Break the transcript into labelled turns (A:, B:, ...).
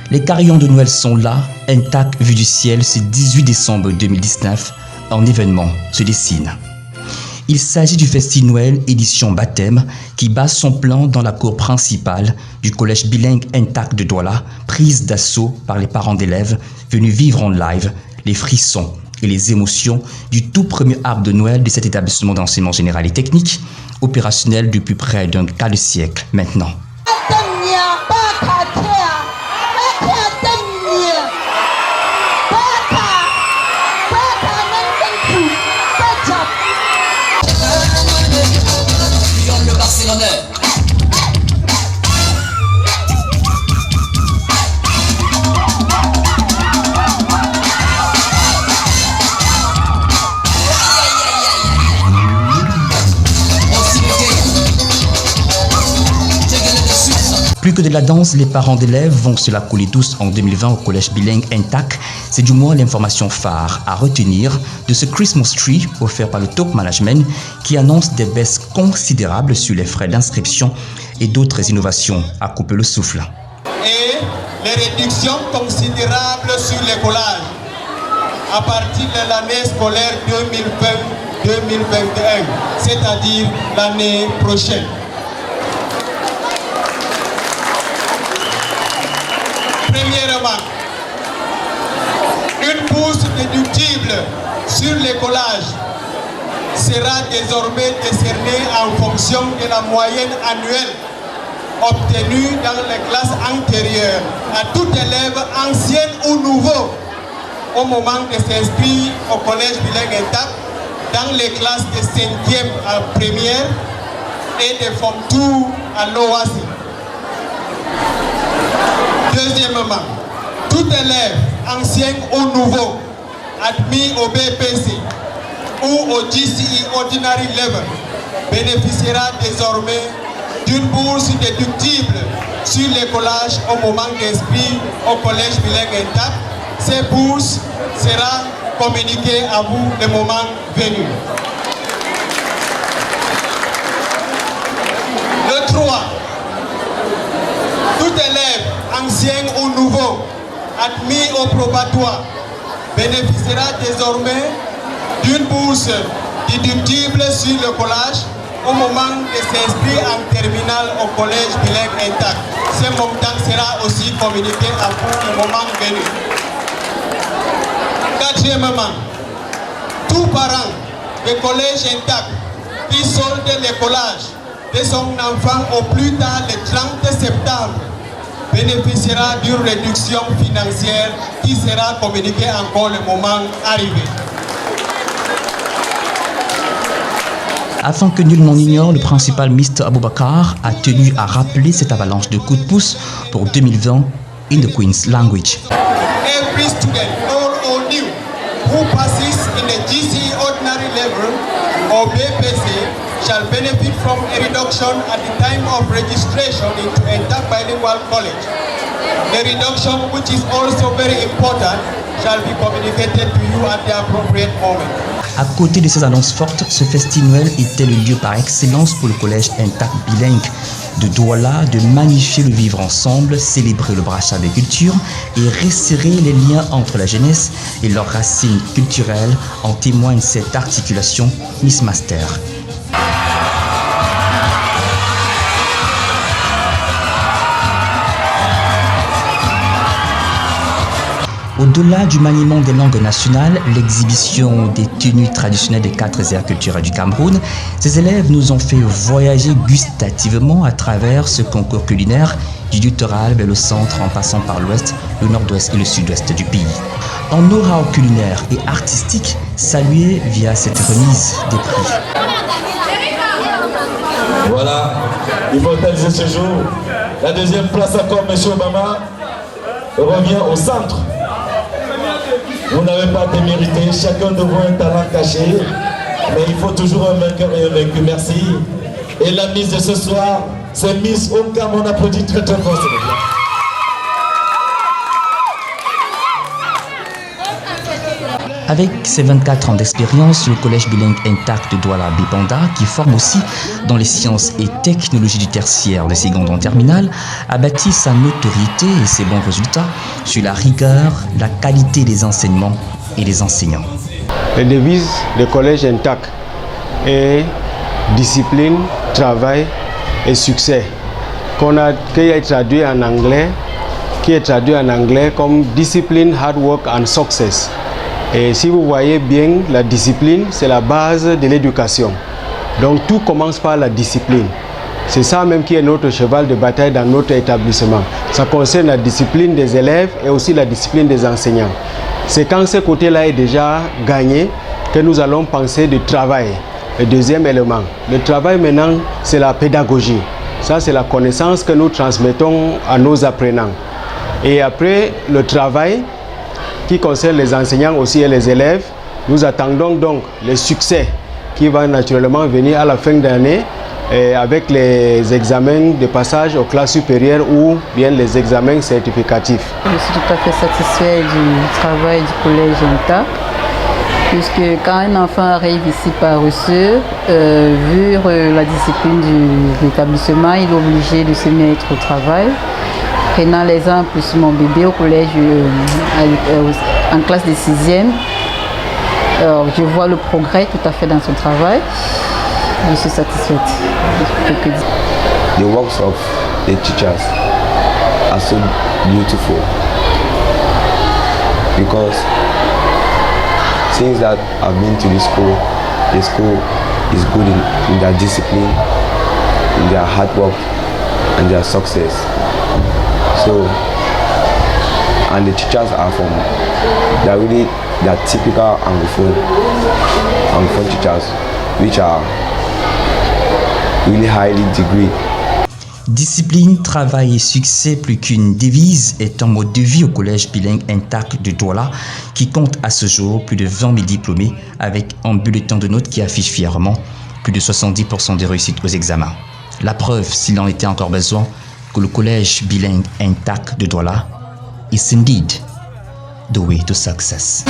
A: Les carillons de Noël sont là, intacts vus du ciel ce 18 décembre 2019. Un événement se dessine. Il s'agit du Festi Noël édition baptême qui base son plan dans la cour principale du collège bilingue intact de Douala, prise d'assaut par les parents d'élèves venus vivre en live les frissons et les émotions du tout premier arbre de Noël de cet établissement d'enseignement général et technique, opérationnel depuis près d'un quart de siècle maintenant. Plus que de la danse, les parents d'élèves vont se la couler douce en 2020 au collège bilingue intact. C'est du moins l'information phare à retenir de ce Christmas Tree offert par le Top Management qui annonce des baisses considérables sur les frais d'inscription et d'autres innovations à couper le souffle.
B: Et les réductions considérables sur les collages à partir de l'année scolaire 2020-2021, c'est-à-dire l'année prochaine. Premièrement, une bourse déductible sur les collages sera désormais décernée en fonction de la moyenne annuelle obtenue dans les classes antérieures à tout élève ancien ou nouveau au moment de s'inscrire au collège bilingue intact dans les classes de 5e à première et de forme tour à l'OASI. Deuxièmement, tout élève, ancien ou nouveau, admis au BPC ou au GCE Ordinary Level, bénéficiera désormais d'une bourse déductible sur les collages au moment d'inscrire au collège bilingue intact. Ces bourses seront communiquées à vous le moment venu. Le 3. Tout élève, ancien ou nouveau, admis au probatoire, bénéficiera désormais d'une bourse déductible sur le collage au moment de s'inscrire en terminale au collège bilingue intact. Ce montant sera aussi communiqué à vous le moment venu. Quatrièmement, tout parent de collège intact qui solde le collage de son enfant au plus tard le 30 septembre bénéficiera d'une réduction financière qui sera communiquée encore le moment arrivé.
A: Afin que nul n'en ignore, le principal Mr. Aboubakar a tenu à rappeler cette avalanche de coups de pouce pour 2020 in the Queen's language.
B: Every student, old or new, who passes in the GCE ordinary level or BPC shall benefit from a reduction at the time of registration into intact bilingual college. The reduction, which is also very important, shall be communicated to you at the appropriate moment.
A: À côté de ces annonces fortes, ce Festi Noël était le lieu par excellence pour le collège intact bilingue de Douala de magnifier le vivre ensemble, célébrer le brassage des cultures et resserrer les liens entre la jeunesse et leurs racines culturelles. En témoigne cette articulation Miss Master. Au-delà du maniement des langues nationales, l'exhibition des tenues traditionnelles des 4 aires culturelles du Cameroun, ces élèves nous ont fait voyager gustativement à travers ce concours culinaire du littoral vers le centre en passant par l'ouest, le nord-ouest et le sud-ouest du pays. Un know-how culinaire et artistique salué via cette remise des prix.
C: Voilà, immortaliser ce jour. La deuxième place encore, M. Obama, revient au centre. Vous n'avez pas été mérité, chacun de vous a un talent caché, mais il faut toujours un vainqueur et un vaincu. Merci. Et la mise de ce soir, c'est Miss Onkam, on applaudit très très fort.
A: Avec ses 24 ans d'expérience, le collège bilingue intact de Douala Bipanda, qui forme aussi dans les sciences et technologies du tertiaire de seconde en terminale, a bâti sa notoriété et ses bons résultats sur la rigueur, la qualité des enseignements et des enseignants.
D: La devise du collège intact est discipline, travail et succès, qui est traduit en anglais, comme discipline, hard work and success. Et si vous voyez bien, la discipline, c'est la base de l'éducation. Donc tout commence par la discipline. C'est ça même qui est notre cheval de bataille dans notre établissement. Ça concerne la discipline des élèves et aussi la discipline des enseignants. C'est quand ce côté-là est déjà gagné que nous allons penser du travail. Le deuxième élément. Le travail maintenant, c'est la pédagogie. Ça, c'est la connaissance que nous transmettons à nos apprenants. Et après le travail, qui concerne les enseignants aussi et les élèves, nous attendons donc le succès qui va naturellement venir à la fin d'année avec les examens de passage aux classes supérieures ou bien les examens certificatifs.
E: Je suis tout à fait satisfait du travail du collège intact, puisque quand un enfant arrive ici par reçu, vu la discipline de l'établissement, il est obligé de se mettre au travail. Prenant l'exemple sur mon bébé au collège en classe de 6e, je vois le progrès tout à fait dans son travail. Je suis satisfaite.
F: The works of the teachers are so beautiful because since that I've been to the school is good in their discipline, in their hard work and their success. So, and the teachers are they're typical Anglophone teachers, which are really highly degreed.
A: Discipline, travail et succès plus qu'une devise est un mode de vie au collège bilingue intact de Douala qui compte à ce jour plus de 20 000 diplômés avec un bulletin de notes qui affiche fièrement plus de 70% de réussite aux examens. La preuve, s'il en était encore besoin, que le collège bilingue intact de Douala is indeed the way to success.